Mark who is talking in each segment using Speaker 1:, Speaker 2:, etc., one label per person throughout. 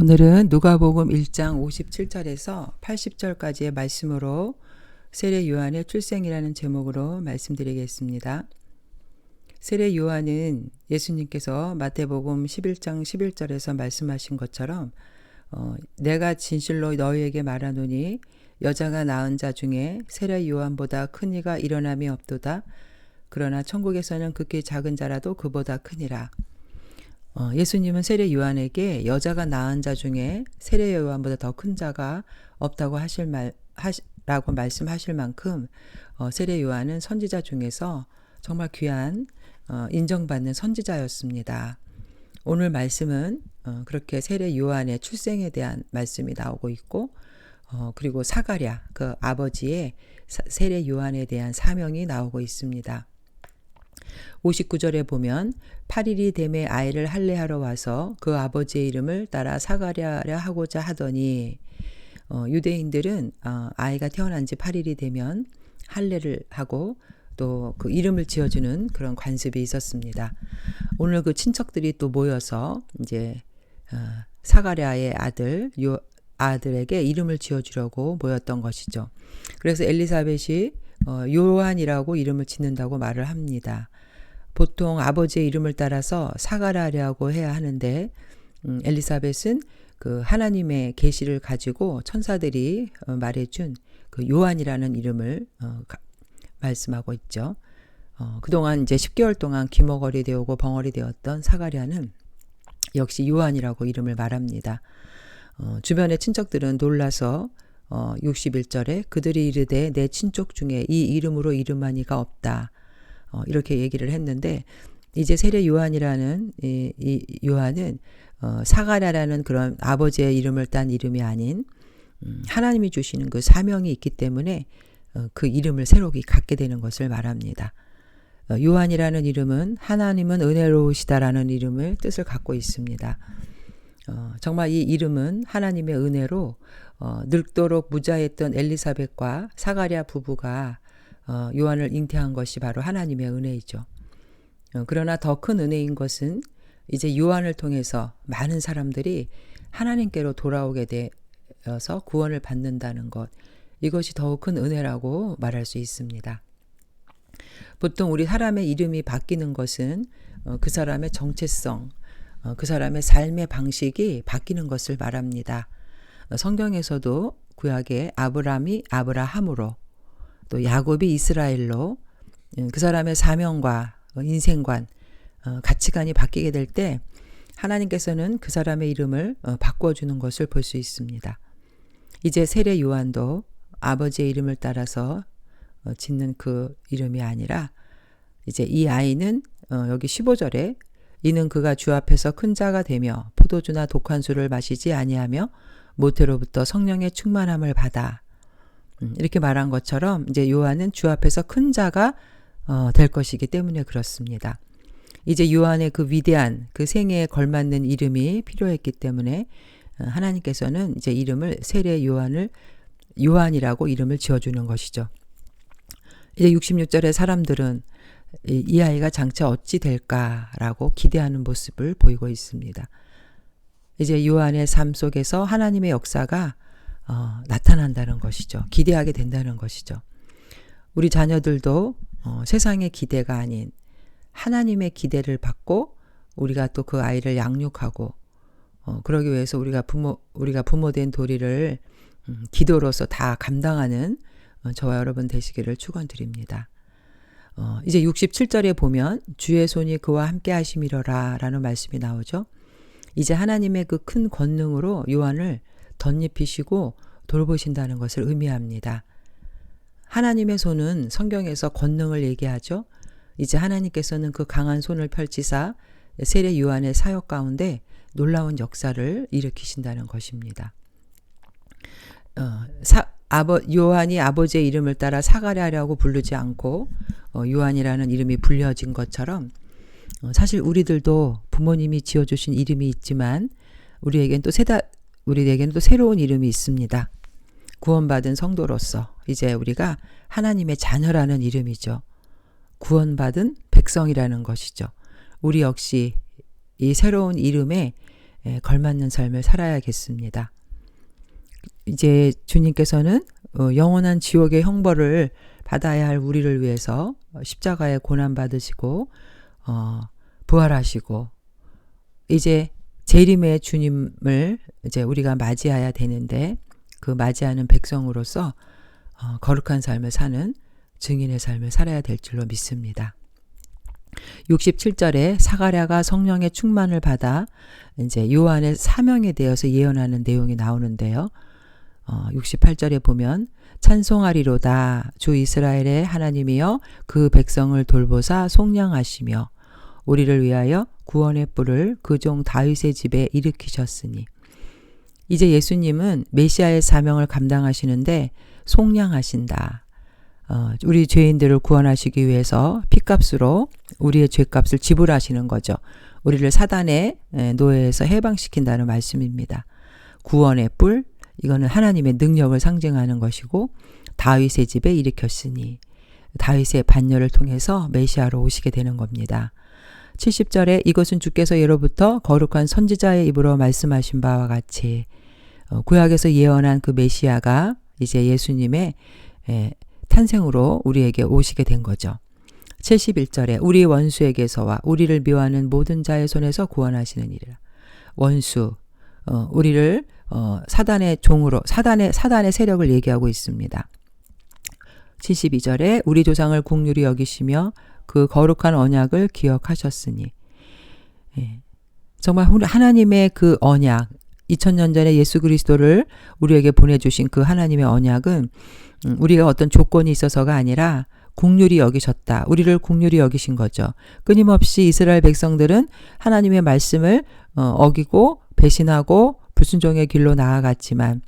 Speaker 1: 오늘은 누가복음 1장 57절에서 80절까지의 말씀으로 세례 요한의 출생이라는 제목으로 말씀드리겠습니다. 세례 요한은 예수님께서 마태복음 11장 11절에서 말씀하신 것처럼 내가 진실로 너희에게 말하노니 여자가 낳은 자 중에 세례 요한보다 큰 이가 일어남이 없도다. 그러나 천국에서는 극히 작은 자라도 그보다 크니라. 예수님은 세례 요한에게 여자가 낳은 자 중에 세례 요한보다 더 큰 자가 없다고 라고 말씀하실 만큼 세례 요한은 선지자 중에서 정말 귀한 인정받는 선지자였습니다. 오늘 말씀은 그렇게 세례 요한의 출생에 대한 말씀이 나오고 있고 그리고 사가랴 그 아버지의 세례 요한에 대한 사명이 나오고 있습니다. 59절에 보면 8일이 되매 아이를 할례하러 와서 그 아버지의 이름을 따라 사가랴라 하고자 하더니 유대인들은 아이가 태어난 지 8일이 되면 할례를 하고 또 그 이름을 지어주는 그런 관습이 있었습니다. 오늘 그 친척들이 또 모여서 이제 사가랴의 아들에게 이름을 지어주려고 모였던 것이죠. 그래서 엘리사벳이 요한이라고 이름을 짓는다고 말을 합니다. 보통 아버지의 이름을 따라서 사가랴라고 해야 하는데 엘리사벳은 그 하나님의 계시를 가지고 천사들이 말해준 그 요한이라는 이름을 말씀하고 있죠. 그동안 이제 10개월 동안 귀머거리 되었고 벙어리 되었던 사가랴는 역시 요한이라고 이름을 말합니다. 주변의 친척들은 놀라서 61절에 그들이 이르되 내 친족 중에 이 이름으로 이름하니가 없다. 이렇게 얘기를 했는데 이제 세례 요한이라는 이 요한은 사가랴라는 그런 아버지의 이름을 딴 이름이 아닌 하나님이 주시는 그 사명이 있기 때문에 그 이름을 새롭게 갖게 되는 것을 말합니다. 요한이라는 이름은 하나님은 은혜로우시다라는 이름을 뜻을 갖고 있습니다. 정말 이 이름은 하나님의 은혜로 늙도록 무자했던 엘리사벳과 사가랴 부부가 요한을 잉태한 것이 바로 하나님의 은혜이죠. 그러나 더 큰 은혜인 것은 이제 요한을 통해서 많은 사람들이 하나님께로 돌아오게 되어서 구원을 받는다는 것, 이것이 더욱 큰 은혜라고 말할 수 있습니다. 보통 우리 사람의 이름이 바뀌는 것은 그 사람의 정체성, 그 사람의 삶의 방식이 바뀌는 것을 말합니다. 성경에서도 구약에 아브람이 아브라함으로 또 야곱이 이스라엘로 그 사람의 사명과 인생관, 가치관이 바뀌게 될 때 하나님께서는 그 사람의 이름을 바꿔주는 것을 볼 수 있습니다. 이제 세례 요한도 아버지의 이름을 따라서 짓는 그 이름이 아니라 이제 이 아이는 여기 15절에 이는 그가 주 앞에서 큰 자가 되며 포도주나 독한 술을 마시지 아니하며 모태로부터 성령의 충만함을 받아 이렇게 말한 것처럼 이제 요한은 주 앞에서 큰 자가 될 것이기 때문에 그렇습니다. 이제 요한의 그 위대한 그 생애에 걸맞는 이름이 필요했기 때문에 하나님께서는 이제 이름을 세례 요한이라고 이름을 지어주는 것이죠. 이제 66절에 사람들은 이 아이가 장차 어찌 될까라고 기대하는 모습을 보이고 있습니다. 이제 요한의 삶 속에서 하나님의 역사가 나타난다는 것이죠. 기대하게 된다는 것이죠. 우리 자녀들도 세상의 기대가 아닌 하나님의 기대를 받고 우리가 또 그 아이를 양육하고 그러기 위해서 우리가 부모된 도리를 기도로서 다 감당하는 저와 여러분 되시기를 축원드립니다. 이제 67절에 보면 주의 손이 그와 함께 하심이러라 라는 말씀이 나오죠. 이제 하나님의 그 큰 권능으로 요한을 덧입히시고 돌보신다는 것을 의미합니다. 하나님의 손은 성경에서 권능을 얘기하죠. 이제 하나님께서는 그 강한 손을 펼치사 세례 요한의 사역 가운데 놀라운 역사를 일으키신다는 것입니다. 요한이 아버지의 이름을 따라 사가랴라고 부르지 않고 요한이라는 이름이 불려진 것처럼 사실 우리들도 부모님이 지어주신 이름이 있지만 우리에겐 또 새로운 이름이 있습니다. 구원받은 성도로서 이제 우리가 하나님의 자녀라는 이름이죠. 구원받은 백성이라는 것이죠. 우리 역시 이 새로운 이름에 걸맞는 삶을 살아야겠습니다. 이제 주님께서는 영원한 지옥의 형벌을 받아야 할 우리를 위해서 십자가에 고난 받으시고 부활하시고 이제 재림의 주님을 이제 우리가 맞이해야 되는데 그 맞이하는 백성으로서 거룩한 삶을 사는 증인의 삶을 살아야 될 줄로 믿습니다. 67절에 사가랴가 성령의 충만을 받아 이제 요한의 사명에 대해서 예언하는 내용이 나오는데요. 68절에 보면 찬송하리로다 주 이스라엘의 하나님이여 그 백성을 돌보사 속량하시며 우리를 위하여 구원의 뿔을 그 종 다윗의 집에 일으키셨으니 이제 예수님은 메시아의 사명을 감당하시는데 속량하신다. 우리 죄인들을 구원하시기 위해서 피값으로 우리의 죄값을 지불하시는 거죠. 우리를 사단의 노예에서 해방시킨다는 말씀입니다. 구원의 뿔, 이거는 하나님의 능력을 상징하는 것이고 다윗의 집에 일으켰으니 다윗의 반열을 통해서 메시아로 오시게 되는 겁니다. 70절에 이것은 주께서 예로부터 거룩한 선지자의 입으로 말씀하신 바와 같이 구약에서 예언한 그 메시아가 이제 예수님의 탄생으로 우리에게 오시게 된 거죠. 71절에 우리 원수에게서와 우리를 미워하는 모든 자의 손에서 구원하시느니라. 원수, 우리를 사단의 종으로 사단의 세력을 얘기하고 있습니다. 72절에 우리 조상을 긍휼히 여기시며 그 거룩한 언약을 기억하셨으니 정말 하나님의 그 언약 2000년 전에 예수 그리스도를 우리에게 보내주신 그 하나님의 언약은 우리가 어떤 조건이 있어서가 아니라 긍휼히 여기셨다. 우리를 긍휼히 여기신 거죠. 끊임없이 이스라엘 백성들은 하나님의 말씀을 어기고 배신하고 불순종의 길로 나아갔지만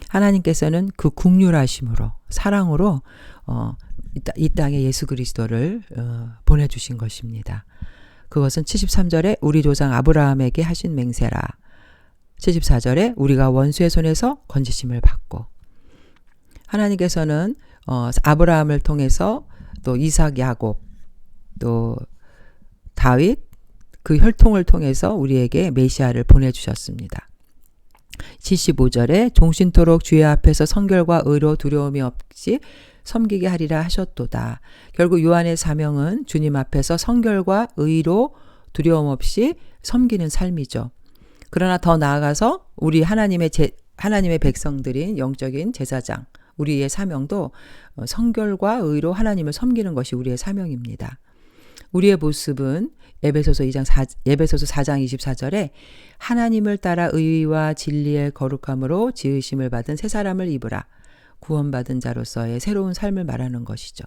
Speaker 1: 하나님께서는 그 긍휼하심으로 사랑으로 이 땅에 예수 그리스도를 보내주신 것입니다. 그것은 73절에 우리 조상 아브라함에게 하신 맹세라. 74절에 우리가 원수의 손에서 건지심을 받고 하나님께서는 아브라함을 통해서 또 이삭, 야곱, 또 다윗 그 혈통을 통해서 우리에게 메시아를 보내주셨습니다. 75절에 종신토록 주의 앞에서 성결과 의로 두려움이 없이 섬기게 하리라 하셨도다. 결국 요한의 사명은 주님 앞에서 성결과 의로 두려움 없이 섬기는 삶이죠. 그러나 더 나아가서 우리 하나님의 백성들인 영적인 제사장, 우리의 사명도 성결과 의로 하나님을 섬기는 것이 우리의 사명입니다. 우리의 모습은 에베소서 4장 24절에 하나님을 따라 의와 진리의 거룩함으로 지으심을 받은 새 사람을 입으라. 구원받은 자로서의 새로운 삶을 말하는 것이죠.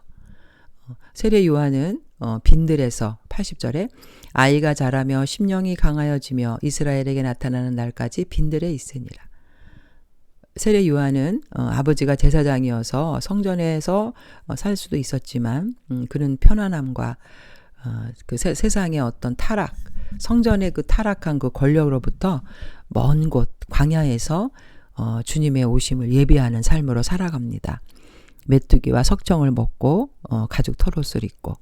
Speaker 1: 세례 요한은 빈들에서 80절에 아이가 자라며 심령이 강하여지며 이스라엘에게 나타나는 날까지 빈들에 있으니라. 세례 요한은 아버지가 제사장이어서 성전에서 살 수도 있었지만 그는 편안함과 그 세상의 어떤 타락, 성전의 그 타락한 그 권력으로부터 먼 곳 광야에서 주님의 오심을 예비하는 삶으로 살아갑니다. 메뚜기와 석청을 먹고 가죽 털옷을 입고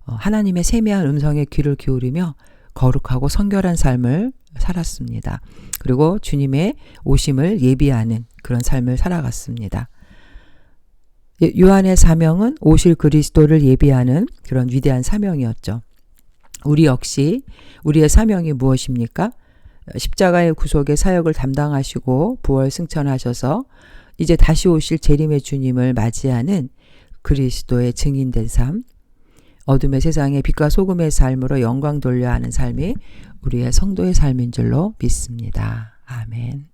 Speaker 1: 하나님의 세미한 음성에 귀를 기울이며 거룩하고 성결한 삶을 살았습니다. 그리고 주님의 오심을 예비하는 그런 삶을 살아갔습니다. 요한의 사명은 오실 그리스도를 예비하는 그런 위대한 사명이었죠. 우리 역시 우리의 사명이 무엇입니까? 십자가의 구속의 사역을 담당하시고 부활 승천하셔서 이제 다시 오실 재림의 주님을 맞이하는 그리스도의 증인된 삶, 어둠의 세상에 빛과 소금의 삶으로 영광 돌려 하는 삶이 우리의 성도의 삶인 줄로 믿습니다. 아멘.